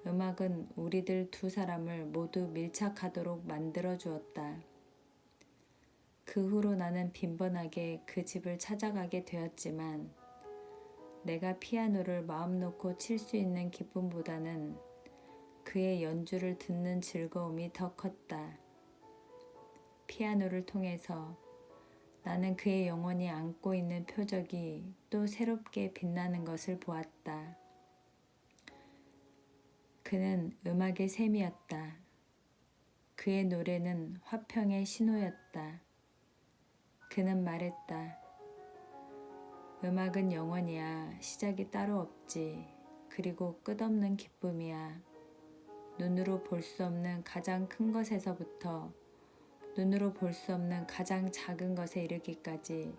음악은 우리들 두 사람을 모두 밀착하도록 만들어 주었다. 그 후로 나는 빈번하게 그 집을 찾아가게 되었지만 내가 피아노를 마음 놓고 칠 수 있는 기쁨보다는 그의 연주를 듣는 즐거움이 더 컸다. 피아노를 통해서 나는 그의 영혼이 안고 있는 표적이 또 새롭게 빛나는 것을 보았다. 그는 음악의 셈이었다. 그의 노래는 화평의 신호였다. 그는 말했다. 음악은 영원이야. 시작이 따로 없지. 그리고 끝없는 기쁨이야. 눈으로 볼 수 없는 가장 큰 것에서부터 눈으로 볼 수 없는 가장 작은 것에 이르기까지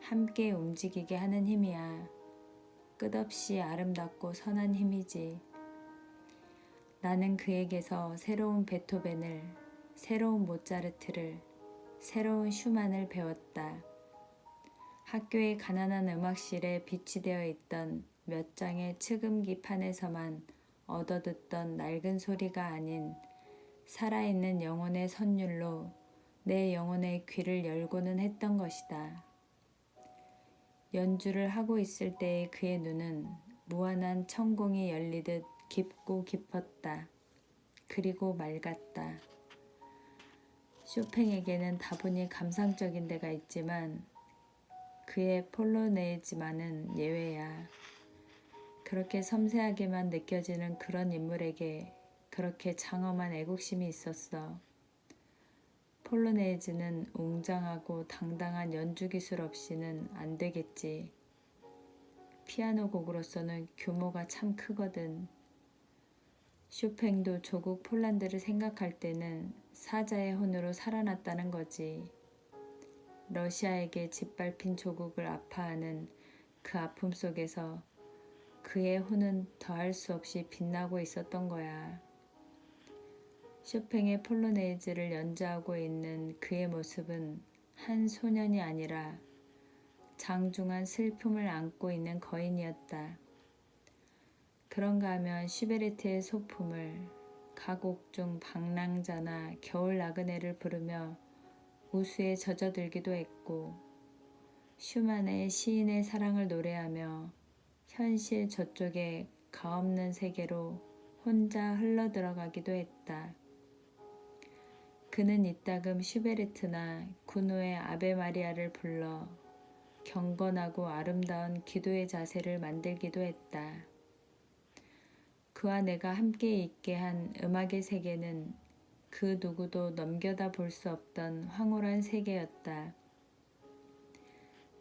함께 움직이게 하는 힘이야. 끝없이 아름답고 선한 힘이지. 나는 그에게서 새로운 베토벤을, 새로운 모차르트를, 새로운 슈만을 배웠다. 학교의 가난한 음악실에 비치되어 있던 몇 장의 측음기판에서만 얻어듣던 낡은 소리가 아닌 살아있는 영혼의 선율로 내 영혼의 귀를 열고는 했던 것이다. 연주를 하고 있을 때의 그의 눈은 무한한 천공이 열리듯 깊고 깊었다. 그리고 맑았다. 쇼팽에게는 다분히 감상적인 데가 있지만 그의 폴로네이즈만은 예외야. 그렇게 섬세하게만 느껴지는 그런 인물에게 그렇게 장엄한 애국심이 있었어. 폴로네이즈는 웅장하고 당당한 연주 기술 없이는 안 되겠지. 피아노 곡으로서는 규모가 참 크거든. 쇼팽도 조국 폴란드를 생각할 때는 사자의 혼으로 살아났다는 거지. 러시아에게 짓밟힌 조국을 아파하는 그 아픔 속에서 그의 혼은 더할 수 없이 빛나고 있었던 거야. 쇼팽의 폴로네이즈를 연주하고 있는 그의 모습은 한 소년이 아니라 장중한 슬픔을 안고 있는 거인이었다. 그런가 하면 슈베르트의 소품을 가곡 중 방랑자나 겨울 나그네를 부르며 우수에 젖어들기도 했고 슈만의 시인의 사랑을 노래하며 현실 저쪽의 가없는 세계로 혼자 흘러들어가기도 했다. 그는 이따금 슈베르트나 구노의 아베 마리아를 불러 경건하고 아름다운 기도의 자세를 만들기도 했다. 그와 내가 함께 있게 한 음악의 세계는 그 누구도 넘겨다 볼 수 없던 황홀한 세계였다.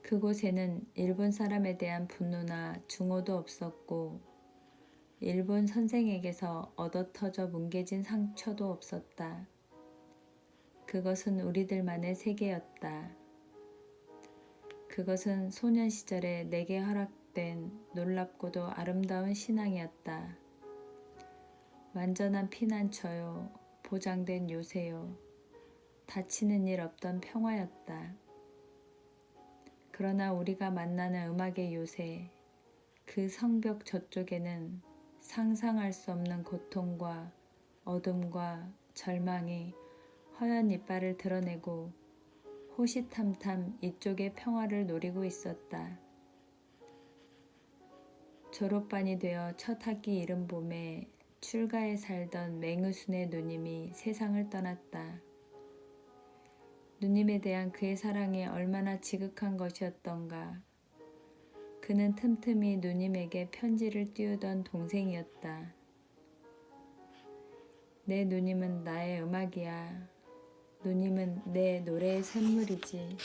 그곳에는 일본 사람에 대한 분노나 증오도 없었고 일본 선생에게서 얻어터져 뭉개진 상처도 없었다. 그것은 우리들만의 세계였다. 그것은 소년 시절에 내게 허락된 놀랍고도 아름다운 신앙이었다. 완전한 피난처요, 보장된 요새요, 다치는 일 없던 평화였다. 그러나 우리가 만나는 음악의 요새, 그 성벽 저쪽에는 상상할 수 없는 고통과 어둠과 절망이 허연 이빨을 드러내고 호시탐탐 이쪽의 평화를 노리고 있었다. 졸업반이 되어 첫 학기 이른 봄에 출가에 살던 맹우순의 누님이 세상을 떠났다. 누님에 대한 그의 사랑이 얼마나 지극한 것이었던가. 그는 틈틈이 누님에게 편지를 띄우던 동생이었다. 내 누님은 나의 음악이야. 누님은 내 노래의 샘물이지.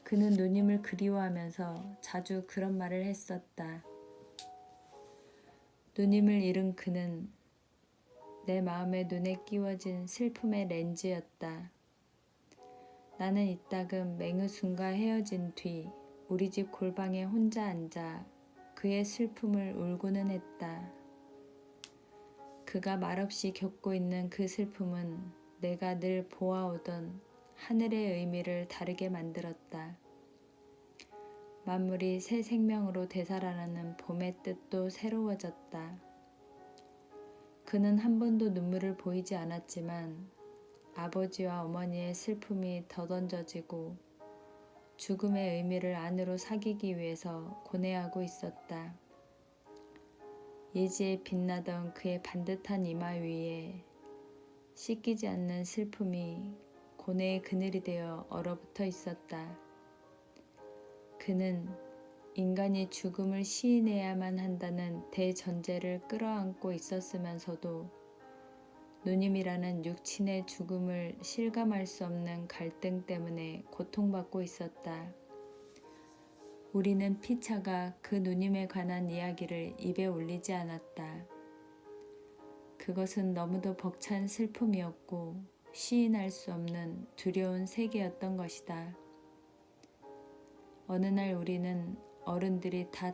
그는 누님을 그리워하면서 자주 그런 말을 했었다. 누님을 잃은 그는 내 마음의 눈에 끼워진 슬픔의 렌즈였다. 나는 이따금 맹우순과 헤어진 뒤 우리 집 골방에 혼자 앉아 그의 슬픔을 울고는 했다. 그가 말없이 겪고 있는 그 슬픔은 내가 늘 보아오던 하늘의 의미를 다르게 만들었다. 만물이 새 생명으로 되살아나는 봄의 뜻도 새로워졌다. 그는 한 번도 눈물을 보이지 않았지만 아버지와 어머니의 슬픔이 더던져지고 죽음의 의미를 안으로 사귀기 위해서 고뇌하고 있었다. 예지에 빛나던 그의 반듯한 이마 위에 씻기지 않는 슬픔이 고뇌의 그늘이 되어 얼어붙어 있었다. 그는 인간이 죽음을 시인해야만 한다는 대전제를 끌어안고 있었으면서도 누님이라는 육친의 죽음을 실감할 수 없는 갈등 때문에 고통받고 있었다. 우리는 피차가 그 누님에 관한 이야기를 입에 올리지 않았다. 그것은 너무도 벅찬 슬픔이었고 시인할 수 없는 두려운 세계였던 것이다. 어느 날 우리는 어른들이 다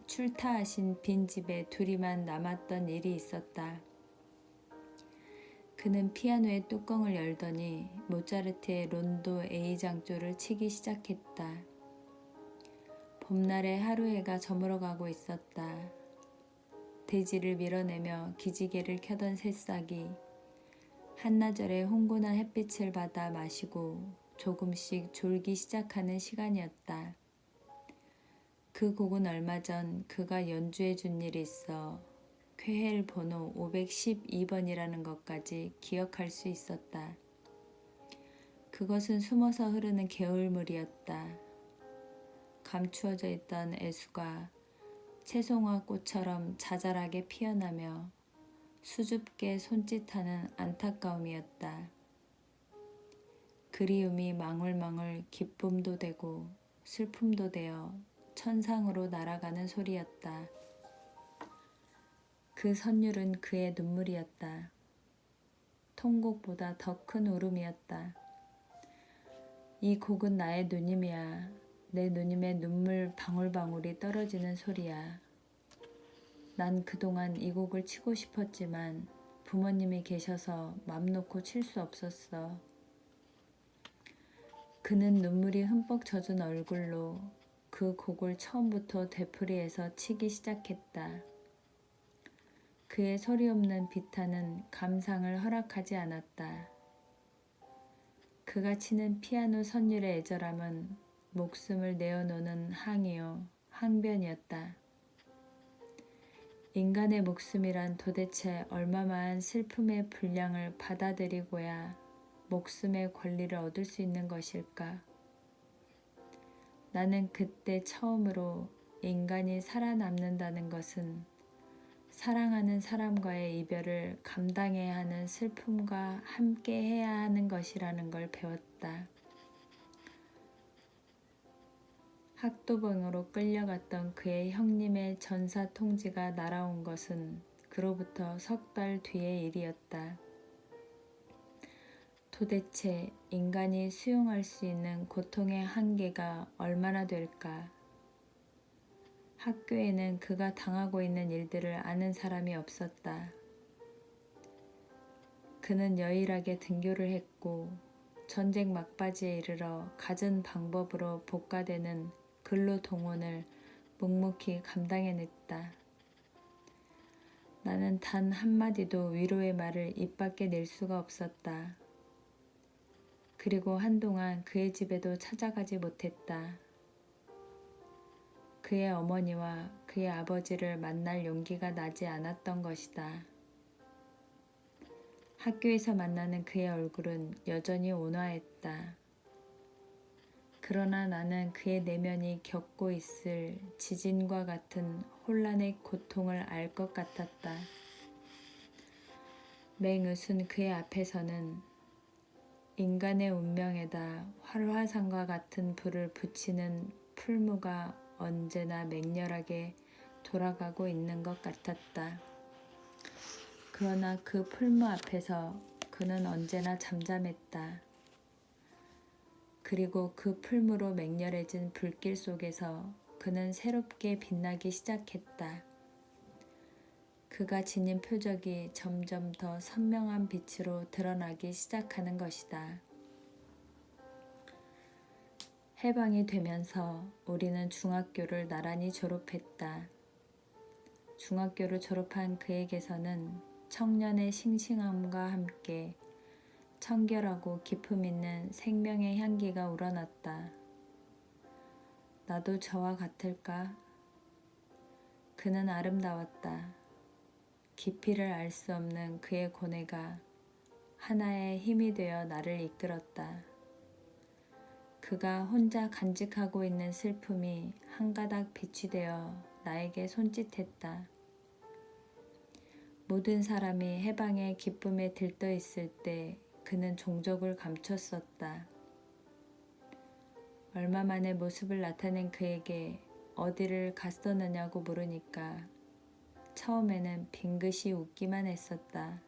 출타하신 빈집에 둘이만 남았던 일이 있었다. 그는 피아노의 뚜껑을 열더니 모차르트의 론도 A장조를 치기 시작했다. 봄날의 하루해가 저물어가고 있었다. 대지를 밀어내며 기지개를 켜던 새싹이 한나절의 홍군한 햇빛을 받아 마시고 조금씩 졸기 시작하는 시간이었다. 그 곡은 얼마 전 그가 연주해 준 일이 있어 쾌헬 번호 512번이라는 것까지 기억할 수 있었다. 그것은 숨어서 흐르는 개울물이었다. 감추어져 있던 애수가 채송화 꽃처럼 자잘하게 피어나며 수줍게 손짓하는 안타까움이었다. 그리움이 망울망울 기쁨도 되고 슬픔도 되어 천상으로 날아가는 소리였다. 그 선율은 그의 눈물이었다. 통곡보다 더 큰 울음이었다. 이 곡은 나의 누님이야. 내 누님의 눈물 방울방울이 떨어지는 소리야. 난 그동안 이 곡을 치고 싶었지만 부모님이 계셔서 맘 놓고 칠 수 없었어. 그는 눈물이 흠뻑 젖은 얼굴로 그 곡을 처음부터 되풀이해서 치기 시작했다. 그의 소리 없는 비타는 감상을 허락하지 않았다. 그가 치는 피아노 선율의 애절함은 목숨을 내어놓는 항이요, 항변이었다. 인간의 목숨이란 도대체 얼마만 슬픔의 분량을 받아들이고야 목숨의 권리를 얻을 수 있는 것일까? 나는 그때 처음으로 인간이 살아남는다는 것은 사랑하는 사람과의 이별을 감당해야 하는 슬픔과 함께 해야 하는 것이라는 걸 배웠다. 학도병으로 끌려갔던 그의 형님의 전사 통지가 날아온 것은 그로부터 석 달 뒤의 일이었다. 도대체 인간이 수용할 수 있는 고통의 한계가 얼마나 될까? 학교에는 그가 당하고 있는 일들을 아는 사람이 없었다. 그는 여일하게 등교를 했고 전쟁 막바지에 이르러 갖은 방법으로 복과되는 근로 동원을 묵묵히 감당해냈다. 나는 단 한마디도 위로의 말을 입 밖에 낼 수가 없었다. 그리고 한동안 그의 집에도 찾아가지 못했다. 그의 어머니와 그의 아버지를 만날 용기가 나지 않았던 것이다. 학교에서 만나는 그의 얼굴은 여전히 온화했다. 그러나 나는 그의 내면이 겪고 있을 지진과 같은 혼란의 고통을 알 것 같았다. 맹웃은 그의 앞에서는 인간의 운명에다 활화산과 같은 불을 붙이는 풀무가 언제나 맹렬하게 돌아가고 있는 것 같았다. 그러나 그 풀무 앞에서 그는 언제나 잠잠했다. 그리고 그 풀무로 맹렬해진 불길 속에서 그는 새롭게 빛나기 시작했다. 그가 지닌 표적이 점점 더 선명한 빛으로 드러나기 시작하는 것이다. 해방이 되면서 우리는 중학교를 나란히 졸업했다. 중학교를 졸업한 그에게서는 청년의 싱싱함과 함께 청결하고 기품 있는 생명의 향기가 우러났다. 나도 저와 같을까? 그는 아름다웠다. 깊이를 알 수 없는 그의 고뇌가 하나의 힘이 되어 나를 이끌었다. 그가 혼자 간직하고 있는 슬픔이 한 가닥 빛이 되어 나에게 손짓했다. 모든 사람이 해방의 기쁨에 들떠 있을 때 그는 종족을 감췄었다. 얼마 만에 모습을 나타낸 그에게 어디를 갔었느냐고 물으니까 처음에는 빙긋이 웃기만 했었다.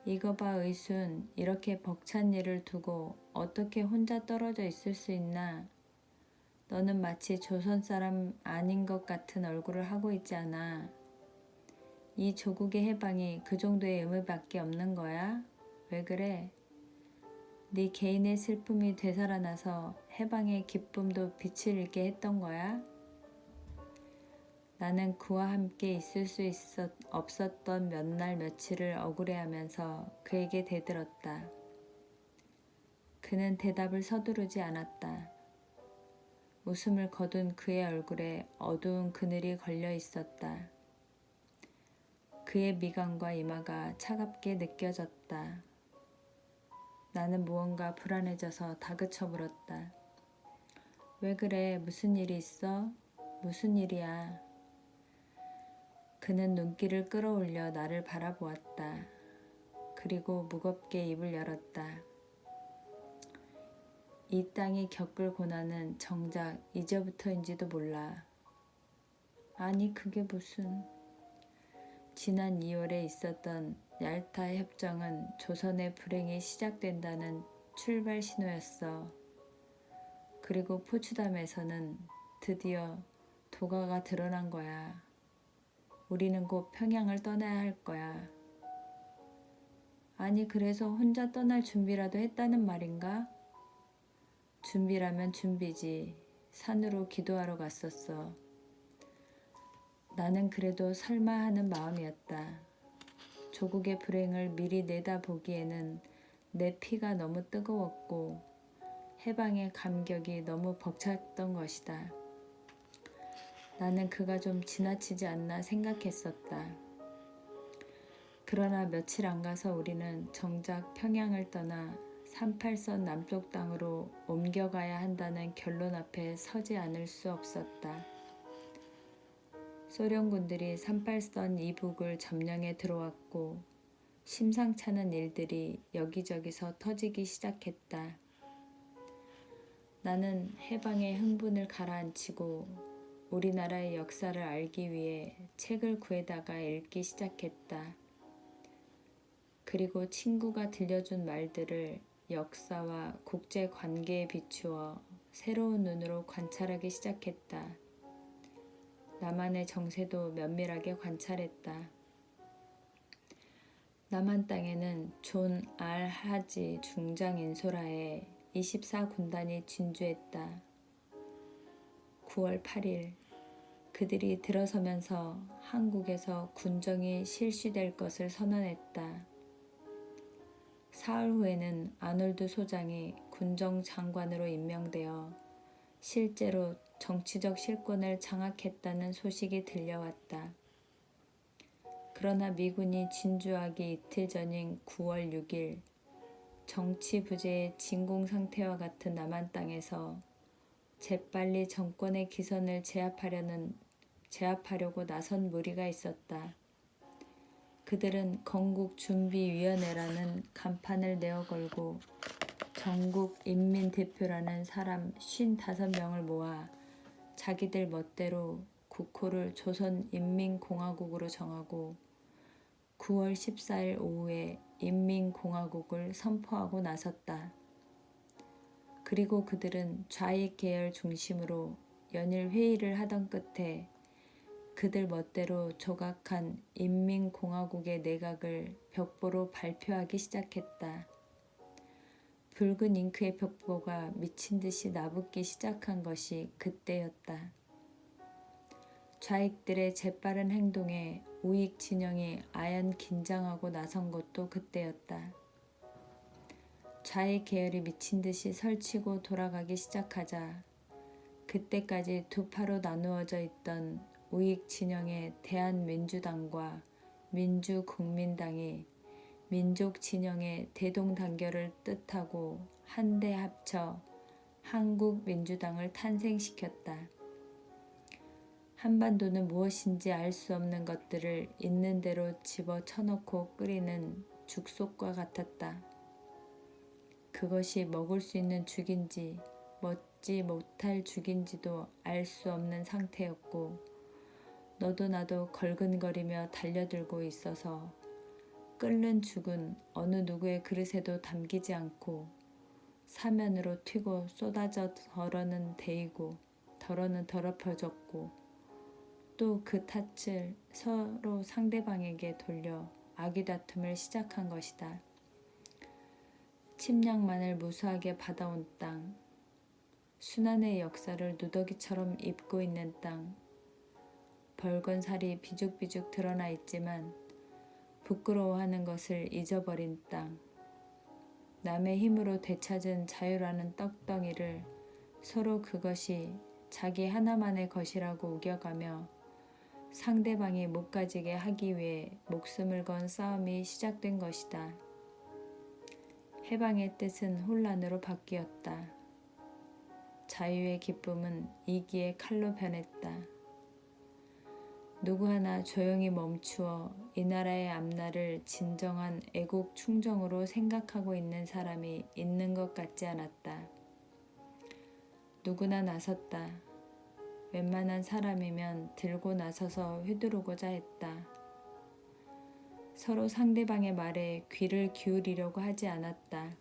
이거 봐 의순, 이렇게 벅찬 일을 두고 어떻게 혼자 떨어져 있을 수 있나? 너는 마치 조선 사람 아닌 것 같은 얼굴을 하고 있지 않아. 이 조국의 해방이 그 정도의 의미밖에 없는 거야? 왜 그래? 네 개인의 슬픔이 되살아나서 해방의 기쁨도 빛을 잃게 했던 거야? 나는 그와 함께 있을 수 없었던 몇 날 며칠을 억울해하면서 그에게 대들었다. 그는 대답을 서두르지 않았다. 웃음을 거둔 그의 얼굴에 어두운 그늘이 걸려 있었다. 그의 미간과 이마가 차갑게 느껴졌다. 나는 무언가 불안해져서 다그쳐 물었다. 왜 그래? 무슨 일이 있어? 무슨 일이야? 그는 눈길을 끌어올려 나를 바라보았다. 그리고 무겁게 입을 열었다. 이 땅이 겪을 고난은 정작 이제부터인지도 몰라. 아니 그게 무슨... 지난 2월에 있었던 얄타 협정은 조선의 불행이 시작된다는 출발 신호였어. 그리고 포츠담에서는 드디어 도가가 드러난 거야. 우리는 곧 평양을 떠나야 할 거야. 아니 그래서 혼자 떠날 준비라도 했다는 말인가? 준비라면 준비지. 산으로 기도하러 갔었어. 나는 그래도 설마 하는 마음이었다. 조국의 불행을 미리 내다보기에는 내 피가 너무 뜨거웠고 해방의 감격이 너무 벅찼던 것이다. 나는 그가 좀 지나치지 않나 생각했었다. 그러나 며칠 안 가서 우리는 정작 평양을 떠나 38선 남쪽 땅으로 옮겨가야 한다는 결론 앞에 서지 않을 수 없었다. 소련군들이 38선 이북을 점령해 들어왔고 심상찮은 일들이 여기저기서 터지기 시작했다. 나는 해방의 흥분을 가라앉히고 우리나라의 역사를 알기 위해 책을 구해다가 읽기 시작했다. 그리고 친구가 들려준 말들을 역사와 국제 관계에 비추어 새로운 눈으로 관찰하기 시작했다. 나만의 정세도 면밀하게 관찰했다. 남한 땅에는 존 알 하지 중장 인솔하에 24군단이 진주했다. 9월 8일 그들이 들어서면서 한국에서 군정이 실시될 것을 선언했다. 사흘 후에는 아놀드 소장이 군정 장관으로 임명되어 실제로 정치적 실권을 장악했다는 소식이 들려왔다. 그러나 미군이 진주하기 이틀 전인 9월 6일 정치 부재의 진공 상태와 같은 남한 땅에서 재빨리 정권의 기선을 제압하려고 나선 무리가 있었다. 그들은 건국준비위원회라는 간판을 내어 걸고 전국인민대표라는 사람 55명을 모아 자기들 멋대로 국호를 조선인민공화국으로 정하고 9월 14일 오후에 인민공화국을 선포하고 나섰다. 그리고 그들은 좌익 계열 중심으로 연일 회의를 하던 끝에 그들 멋대로 조각한 인민공화국의 내각을 벽보로 발표하기 시작했다. 붉은 잉크의 벽보가 미친 듯이 나붓기 시작한 것이 그때였다. 좌익들의 재빠른 행동에 우익 진영이 아연 긴장하고 나선 것도 그때였다. 좌익 계열이 미친 듯이 설치고 돌아가기 시작하자 그때까지 두 파로 나누어져 있던 우익 진영의 대한민주당과 민주국민당이 민족 진영의 대동단결을 뜻하고 한데 합쳐 한국민주당을 탄생시켰다. 한반도는 무엇인지 알 수 없는 것들을 있는 대로 집어쳐넣고 끓이는 죽속과 같았다. 그것이 먹을 수 있는 죽인지 먹지 못할 죽인지도 알 수 없는 상태였고 너도 나도 걸근거리며 달려들고 있어서 끓는 죽은 어느 누구의 그릇에도 담기지 않고 사면으로 튀고 쏟아져 덜어는 데이고 덜어는 더럽혀졌고 또 그 탓을 서로 상대방에게 돌려 아귀다툼을 시작한 것이다. 침략만을 무수하게 받아온 땅, 순환의 역사를 누더기처럼 입고 있는 땅, 벌건 살이 비죽비죽 드러나 있지만 부끄러워하는 것을 잊어버린 땅, 남의 힘으로 되찾은 자유라는 떡덩이를 서로 그것이 자기 하나만의 것이라고 우겨가며 상대방이 못 가지게 하기 위해 목숨을 건 싸움이 시작된 것이다. 해방의 뜻은 혼란으로 바뀌었다. 자유의 기쁨은 이기의 칼로 변했다. 누구 하나 조용히 멈추어 이 나라의 앞날을 진정한 애국 충정으로 생각하고 있는 사람이 있는 것 같지 않았다. 누구나 나섰다. 웬만한 사람이면 들고 나서서 휘두르고자 했다. 서로 상대방의 말에 귀를 기울이려고 하지 않았다.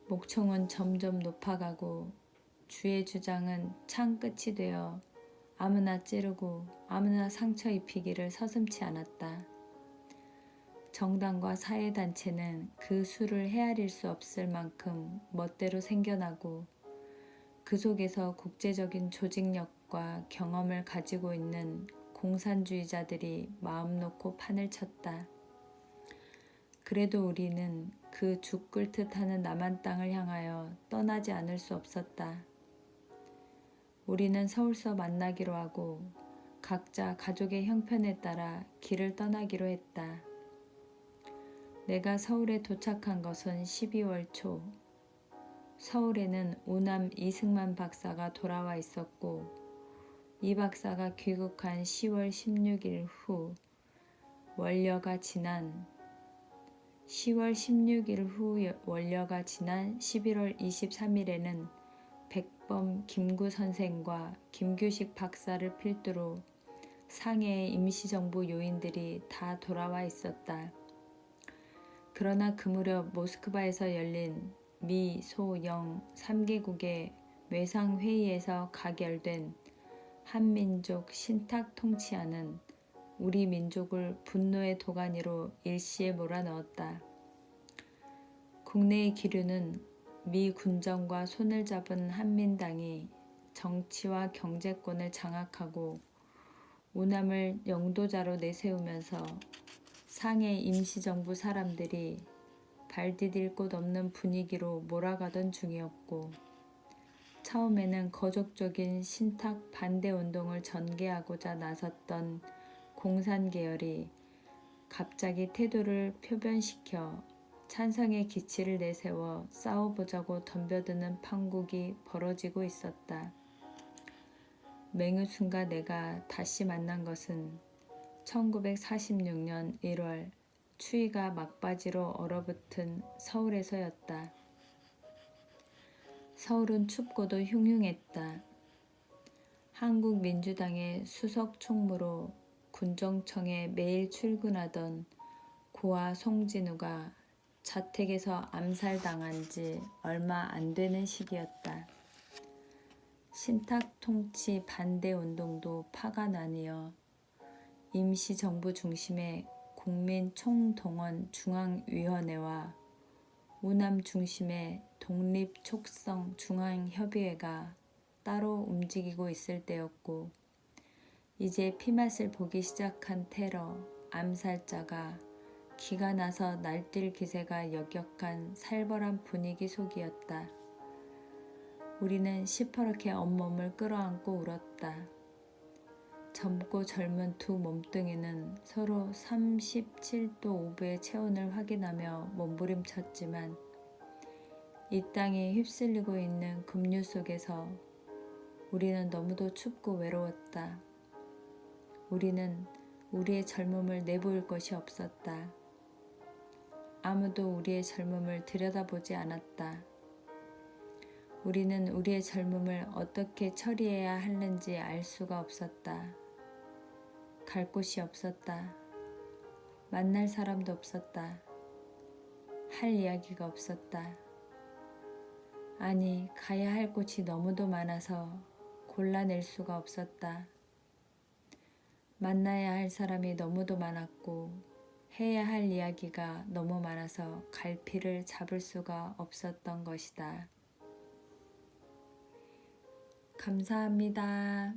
목청은 점점 높아가고 주의 주장은 창 끝이 되어 아무나 찌르고 아무나 상처 입히기를 서슴지 않았다. 정당과 사회단체는 그 수를 헤아릴 수 없을 만큼 멋대로 생겨나고 그 속에서 국제적인 조직력과 경험을 가지고 있는 공산주의자들이 마음 놓고 판을 쳤다. 그래도 우리는 그 죽 끓듯 하는 남한 땅을 향하여 떠나지 않을 수 없었다. 우리는 서울서 만나기로 하고 각자 가족의 형편에 따라 길을 떠나기로 했다. 내가 서울에 도착한 것은 12월 초. 서울에는 우남 이승만 박사가 돌아와 있었고 이 박사가 귀국한 10월 16일 후 원려가 지난 10월 16일 후 원려가 지난 11월 23일에는 백범 김구 선생과 김규식 박사를 필두로 상해의 임시정부 요인들이 다 돌아와 있었다. 그러나 그 무렵 모스크바에서 열린 미, 소, 영 3개국의 외상회의에서 가결된 한민족 신탁 통치안은 우리 민족을 분노의 도가니로 일시에 몰아넣었다. 국내의 기류는 미 군정과 손을 잡은 한민당이 정치와 경제권을 장악하고 우남을 영도자로 내세우면서 상해 임시정부 사람들이 발 디딜 곳 없는 분위기로 몰아가던 중이었고, 처음에는 거족적인 신탁 반대 운동을 전개하고자 나섰던 공산 계열이 갑자기 태도를 표변시켜 찬성의 기치를 내세워 싸워보자고 덤벼드는 판국이 벌어지고 있었다. 맹유순과 내가 다시 만난 것은 1946년 1월 추위가 막바지로 얼어붙은 서울에서였다. 서울은 춥고도 흉흉했다. 한국민주당의 수석 총무로 군정청에 매일 출근하던 고아 송진우가 자택에서 암살당한 지 얼마 안 되는 시기였다. 신탁 통치 반대 운동도 파가 나뉘어 임시정부 중심의 국민총동원 중앙위원회와 우남 중심의 독립촉성 중앙협의회가 따로 움직이고 있을 때였고, 이제 피맛을 보기 시작한 테러, 암살자가 기가 나서 날뛸 기세가 역력한 살벌한 분위기 속이었다. 우리는 시퍼렇게 온몸을 끌어안고 울었다. 젊고 젊은 두 몸뚱이는 서로 37도 5분의 체온을 확인하며 몸부림쳤지만 이 땅이 휩쓸리고 있는 급류 속에서 우리는 너무도 춥고 외로웠다. 우리는 우리의 젊음을 내보일 것이 없었다. 아무도 우리의 젊음을 들여다보지 않았다. 우리는 우리의 젊음을 어떻게 처리해야 하는지 알 수가 없었다. 갈 곳이 없었다. 만날 사람도 없었다. 할 이야기가 없었다. 아니, 가야 할 곳이 너무도 많아서 골라낼 수가 없었다. 만나야 할 사람이 너무도 많았고 해야 할 이야기가 너무 많아서 갈피를 잡을 수가 없었던 것이다. 감사합니다.